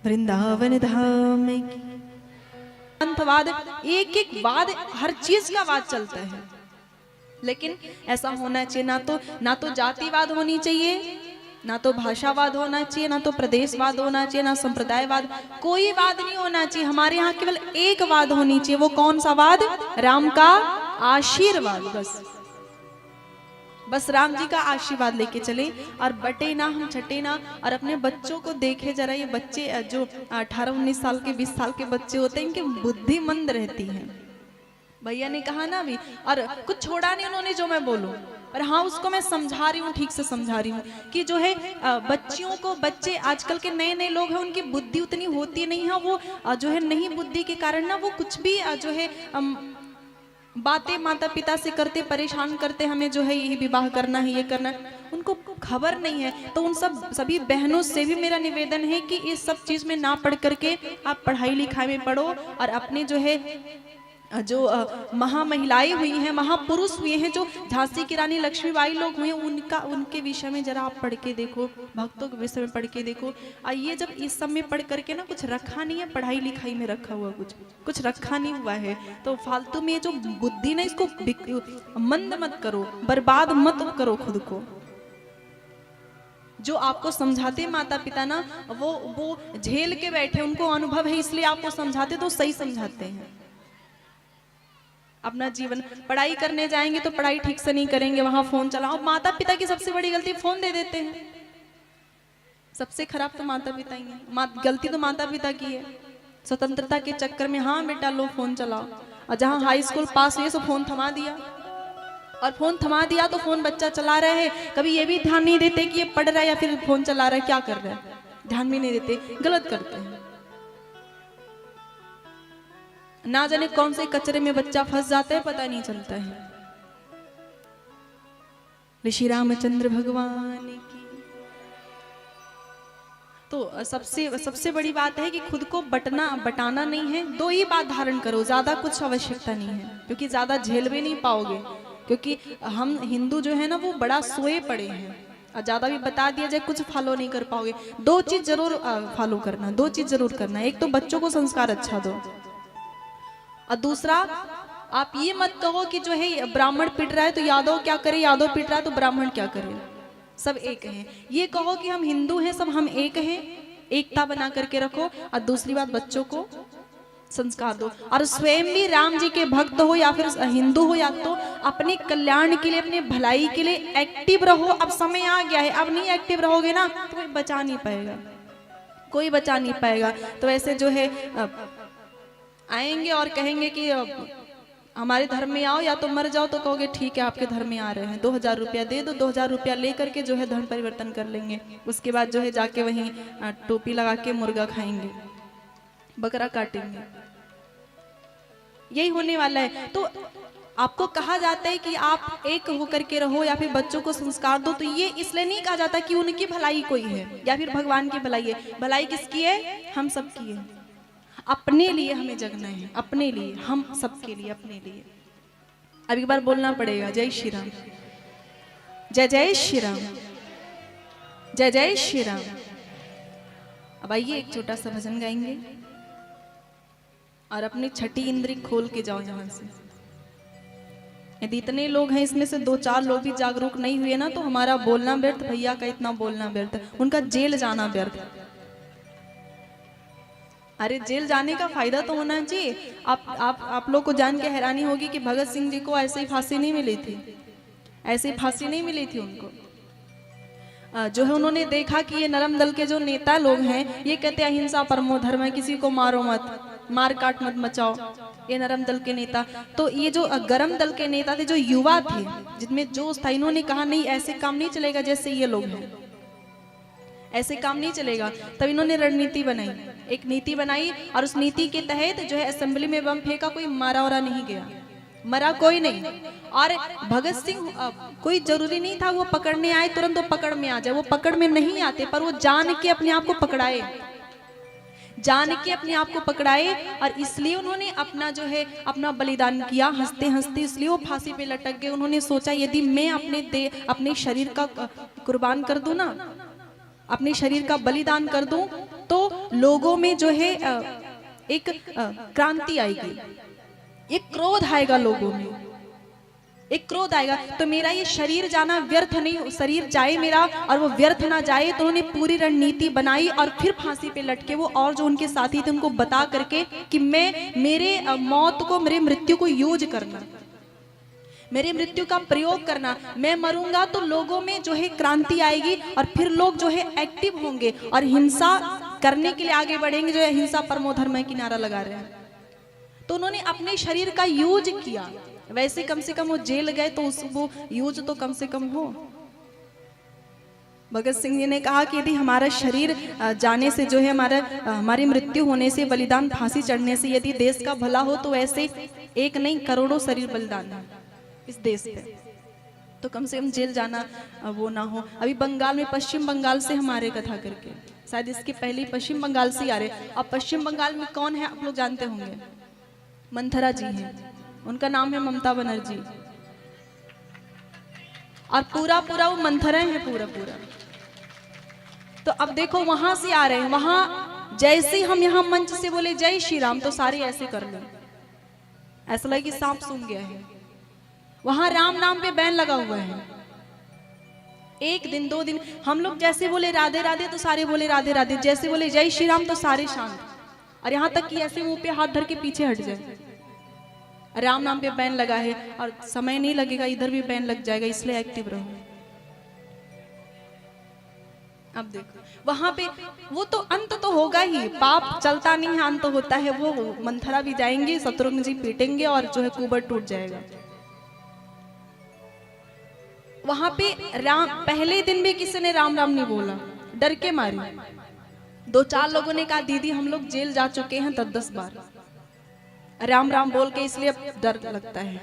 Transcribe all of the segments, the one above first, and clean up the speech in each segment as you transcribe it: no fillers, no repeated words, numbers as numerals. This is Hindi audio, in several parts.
वृंदावन धाम की। अंतवाद, एक एक वाद, हर चीज का वाद चलता है, लेकिन ऐसा होना चाहिए ना तो जातिवाद होनी चाहिए, ना तो भाषावाद होना चाहिए, ना तो प्रदेशवाद होना चाहिए, ना संप्रदायवाद, कोई वाद नहीं होना चाहिए। हमारे यहाँ केवल एक वाद होनी चाहिए। वो कौन सा वाद? राम का आशीर्वाद। बस राम जी का आशीर्वाद लेके चले और बटे ना, हम छटे ना। और अपने बच्चों को देखे जरा, ये बच्चे जो 18-19 साल के 20 साल के बच्चे होते हैं, इनकी बुद्धि मंद रहती है। भैया ने कहा ना अभी, और कुछ छोड़ा नहीं उन्होंने जो मैं बोलूं, पर हाँ उसको मैं समझा रही हूँ, ठीक से समझा रही हूँ कि जो है बच्चियों को, बच्चे आजकल के नए नए लोग हैं, उनकी बुद्धि उतनी होती नहीं है। वो जो है नहीं बुद्धि के कारण ना वो कुछ भी जो है बातें माता पिता से करते, परेशान करते, हमें जो है ये विवाह करना है, ये करना है, उनको खबर नहीं है। तो उन सभी बहनों से भी मेरा निवेदन है कि इस सब चीज में ना पढ़ करके आप पढ़ाई लिखाई में पढ़ो, और अपने जो है जो महामहिलाएं हुई हैं, महापुरुष हुए हैं, जो झांसी की रानी लक्ष्मीबाई लोग हुए हैं, उनके विषय में जरा आप पढ़ के देखो, भक्तों के विषय में पढ़ के देखो। ये जब इस सब में पढ़ करके ना कुछ रखा नहीं है, पढ़ाई लिखाई में रखा हुआ कुछ रखा नहीं हुआ है, तो फालतू में जो बुद्धि ना, इसको मंद मत करो, बर्बाद मत करो खुद को। जो आपको समझाते माता पिता ना, वो झेल के बैठे, उनको अनुभव है, इसलिए आपको समझाते, तो सही समझाते हैं। अपना जीवन, पढ़ाई करने जाएंगे तो पढ़ाई ठीक से नहीं करेंगे, वहां फोन चलाओ। माता पिता की सबसे बड़ी गलती, फोन दे देते हैं। सबसे खराब तो माता पिता ही है। गलती तो माता पिता की है। स्वतंत्रता के चक्कर में, हाँ बेटा लो फोन चलाओ, और जहां हाई स्कूल पास हुए तो फोन थमा दिया, और फोन थमा दिया तो फोन बच्चा चला रहा है, कभी ये भी ध्यान नहीं देते कि ये पढ़ रहा है या फिर फोन चला रहा है, क्या कर रहा है, ध्यान भी नहीं देते, गलत करते हैं। ना जाने कौन से कचरे में बच्चा फंस जाता है, पता नहीं चलता है। ऋषि रामचंद्र भगवान की तो सबसे बड़ी बात है कि खुद को बटाना नहीं है। दो ही बात धारण करो, ज्यादा कुछ आवश्यकता नहीं है, क्योंकि ज्यादा झेल भी नहीं पाओगे। क्योंकि हम हिंदू जो है ना, वो बड़ा सोए पड़े हैं, और ज्यादा भी बता दिया जाए कुछ फॉलो नहीं कर पाओगे। दो चीज जरूर फॉलो करना, दो चीज जरूर करना। एक तो बच्चों को संस्कार अच्छा दो, और दूसरा आप ये मत कहो कि जो है ब्राह्मण पिट रहा है तो यादव क्या करे, यादव पिट रहा है तो ब्राह्मण क्या करे, सब एक हैं। ये कहो कि हम हिंदू हैं, सब हम एक हैं, एकता बना करके रखो। और दूसरी बात, बच्चों को संस्कार दो, और स्वयं भी राम जी के भक्त हो या फिर हिंदू हो, या तो अपने कल्याण के लिए, अपने भलाई के लिए एक्टिव रहो। अब समय आ गया है, अब नहीं एक्टिव रहोगे ना तो कोई बचा नहीं पाएगा, कोई बचा नहीं पाएगा। तो ऐसे जो है आएंगे और कहेंगे कि हमारे धर्म में आओ या तो मर जाओ, तो कहोगे ठीक है आपके धर्म में आ रहे हैं, 2000 रुपया दे दो, 2000 रुपया ले करके जो है धर्म परिवर्तन कर लेंगे। उसके बाद जो है जाके वहीं टोपी लगा के मुर्गा खाएंगे, बकरा काटेंगे, यही होने वाला है। तो आपको कहा जाता है कि आप एक होकर के रहो या फिर बच्चों को संस्कार दो, तो ये इसलिए नहीं कहा जाता कि उनकी भलाई कोई है या फिर भगवान की भलाई है। भलाई किसकी है? हम सबकी है। अपने लिए हमें जगना है, अपने लिए, हम सबके लिए, अपने लिए। अब एक बार बोलना पड़ेगा, जय श्री राम, जय जय श्री राम, जय जय श्री राम। अब आइए एक छोटा सा भजन गाएंगे और अपनी छठी इंद्री खोल के जाओ यहां से। यदि इतने लोग हैं, इसमें से 2-4 लोग भी जागरूक नहीं हुए ना, तो हमारा बोलना व्यर्थ, भैया का इतना बोलना व्यर्थ, उनका जेल जाना व्यर्थ। अरे जेल जाने का फायदा तो होना चाहिए। आप लोग को जान के हैरानी होगी कि भगत सिंह जी को ऐसे ही फांसी नहीं मिली थी, ऐसे फांसी नहीं मिली थी उनको। जो है उन्होंने देखा कि ये नरम दल के जो नेता लोग हैं, ये कहते हैं अहिंसा परमो धर्म है, किसी को मारो मत, मार काट मत मचाओ, ये नरम दल के नेता। तो ये जो गरम दल के नेता थे, जो युवा थे, जिनमें जोश था, इन्होंने कहा नहीं ऐसे काम नहीं चलेगा जैसे ये लोग हैं, ऐसे काम नहीं चलेगा। तब इन्होंने रणनीति बनाई, एक नीति बनाई, और उस नीति के तहत जो है असेंबली में बम फेंका, कोई मारा वारा नहीं गया, मरा कोई नहीं। और भगत सिंह कोई जरूरी नहीं था वो पकड़ने आए तुरंत वो पकड़ में आ जाए, वो पकड़ में नहीं आते, पर वो जान के अपने आप को पकड़ाए, जान के अपने आप को पकड़ाए। और इसलिए उन्होंने अपना जो है अपना बलिदान किया, हंसते हंसते, इसलिए वो फांसी पे लटक गए। उन्होंने सोचा यदि मैं अपने शरीर का कुर्बान कर दूं ना, अपने शरीर का बलिदान कर दूं, तो लोगों में जो है एक क्रांति आएगी, एक क्रोध आएगा लोगों में, एक क्रोध आएगा। तो मेरा ये शरीर जाना व्यर्थ नहीं, शरीर जाए मेरा और वो व्यर्थ ना जाए, तो उन्होंने पूरी रणनीति बनाई और फिर फांसी पे लटके वो और जो उनके साथी थे उनको बता करके कि मैं मेरे मौत को, मेरे मृत्यु को यूज करना, मेरे मृत्यु का प्रयोग करना, मैं मरूंगा तो लोगों में जो है क्रांति आएगी और फिर लोग जो है एक्टिव होंगे और हिंसा करने के लिए आगे बढ़ेंगे, जो है हिंसा परमो धर्म की नारा लगा रहे हैं। तो उन्होंने अपने शरीर का यूज किया। वैसे कम से कम वो जेल गए तो वो यूज तो कम से कम हो। भगत सिंह जी ने कहा कि यदि हमारा शरीर जाने से जो है हमारी मृत्यु होने से, बलिदान फांसी चढ़ने से यदि देश का भला हो तो ऐसे एक नहीं करोड़ों शरीर बलिदान है इस देश पे, तो कम से कम जेल जाना वो ना हो। अभी बंगाल में, पश्चिम बंगाल से हमारे कथा करके, शायद इसके पहले पश्चिम बंगाल से आ रहे। अब पश्चिम बंगाल में कौन है आप लोग जानते होंगे, मंथरा जी हैं, उनका नाम है ममता बनर्जी, और पूरा पूरा वो मंथरा है पूरा पूरा। तो अब देखो वहां से आ रहे हैं, वहां जैसे हम यहाँ मंच से बोले जय श्री राम तो सारे ऐसे कर लो, ऐसा लगे कि सांप सूंघ गया है। वहां राम नाम पे बैन लगा हुआ है। एक दिन 2 दिन हम लोग जैसे बोले राधे राधे तो सारे बोले राधे राधे, जैसे बोले जय श्री राम तो सारे शांत, और यहाँ तक कि ऐसे मुंह पे हाथ धर के पीछे हट जाए। राम नाम पे बैन लगा है और समय नहीं लगेगा, इधर भी बैन लग जाएगा, इसलिए एक्टिव रहो। अब देखो वहां पे वो तो अंत तो होगा ही, पाप चलता नहीं है, अंत होता है। वो मंथरा भी जाएंगे, शत्रुघ्न जी पीटेंगे और जो है कुबर टूट जाएगा। वहां पे राम, पहले दिन भी किसी ने राम राम नहीं बोला, डर के मारे। 2-4 लोगों ने कहा दीदी हम लोग जेल जा चुके हैं 10-10 बार राम राम बोल के, इसलिए डर लगता है।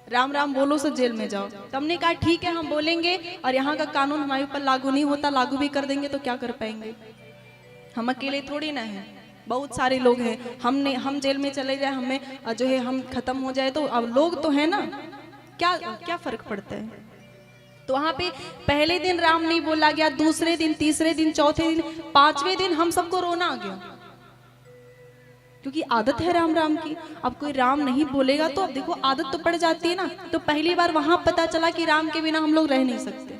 राम राम बोलो से जेल में जाओ। तो हमने कहा ठीक है हम बोलेंगे, और यहाँ का कानून हमारे ऊपर लागू नहीं होता, लागू भी कर देंगे तो क्या कर पाएंगे, हम अकेले थोड़ी ना हैं, बहुत सारे लोग हैं। हम जेल में चले जाए, हमें जो है हम खत्म हो जाए तो अब लोग तो है ना, क्या क्या फर्क पड़ता है। तो वहां पे पहले दिन राम नहीं बोला गया, दूसरे दिन, तीसरे दिन, चौथे दिन, 5वें दिन हम सबको रोना आ गया, क्योंकि आदत है राम राम की। अब कोई राम नहीं बोलेगा तो अब देखो आदत तो पड़ जाती है ना। तो पहली बार वहां पता चला कि राम के बिना हम लोग रह नहीं सकते।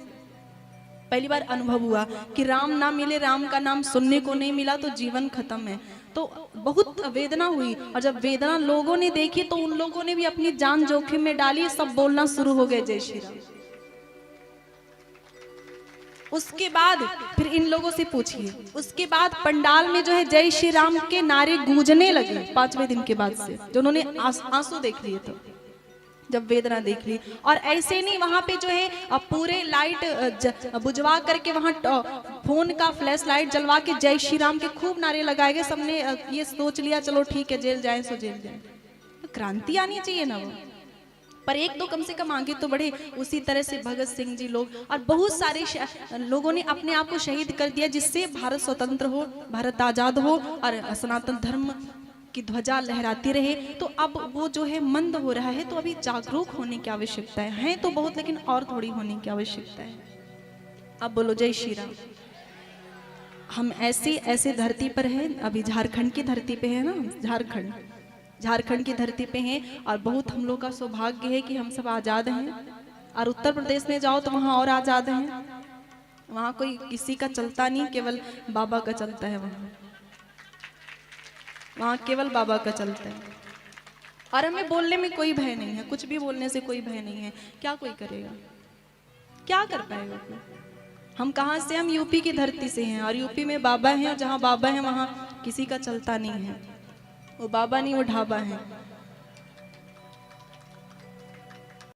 पहली बार अनुभव हुआ कि राम ना मिले, राम का नाम सुनने को नहीं मिला तो जीवन खत्म है। तो बहुत वेदना हुई, और जब वेदना लोगों ने देखी तो उन लोगों ने भी अपनी जान जोखिम में डाली, सब बोलना शुरू हो गए जय श्री राम। उसके बाद फिर इन लोगों से पूछिए, उसके बाद पंडाल में जो है जय श्री राम के नारे गूंजने लगे 5वें दिन के बाद से, जो उन्होंने आंसू देख लिए थे जब वेदना देख ली। और ऐसे नहीं, वहां पे जो है पूरे लाइट बुझवा करके, वहां फोन का फ्लैश लाइट जलवा के जय श्री राम के खूब नारे लगाए गए। सबने ये सोच लिया चलो ठीक है जेल जाए सो जेल जाए। तो क्रांति आनी चाहिए ना वो, पर एक तो कम से कम आगे तो बढ़े। उसी तरह से भगत सिंह जी लोग और बहुत सारे लोगों ने अपने आप को शहीद कर दिया, जिससे भारत स्वतंत्र हो, भारत आजाद हो और सनातन धर्म की ध्वजा लहराती रहे। तो अब वो जो है मंद हो रहा है, तो अभी जागरूक होने की आवश्यकता है तो बहुत, लेकिन और थोड़ी होने की आवश्यकता है। अब बोलो जय श्री राम। हम ऐसे धरती पर हैं, अभी झारखंड की धरती पे है ना, झारखंड की धरती पे हैं, और बहुत हम लोग का सौभाग्य है कि हम सब आज़ाद हैं। और उत्तर प्रदेश में जाओ तो वहाँ और आज़ाद हैं, वहाँ कोई किसी का चलता नहीं, केवल बाबा का चलता है। वहाँ केवल बाबा का चलता है, और हमें बोलने में कोई भय नहीं है, कुछ भी बोलने से कोई भय नहीं है। क्या कोई करेगा, क्या कर पाएगा कोई? हम कहाँ से, हम यूपी की धरती से हैं, और यूपी में बाबा हैं, और जहाँ बाबा हैं वहाँ किसी का चलता नहीं है। वो बाबा नहीं, वो ढाबा है।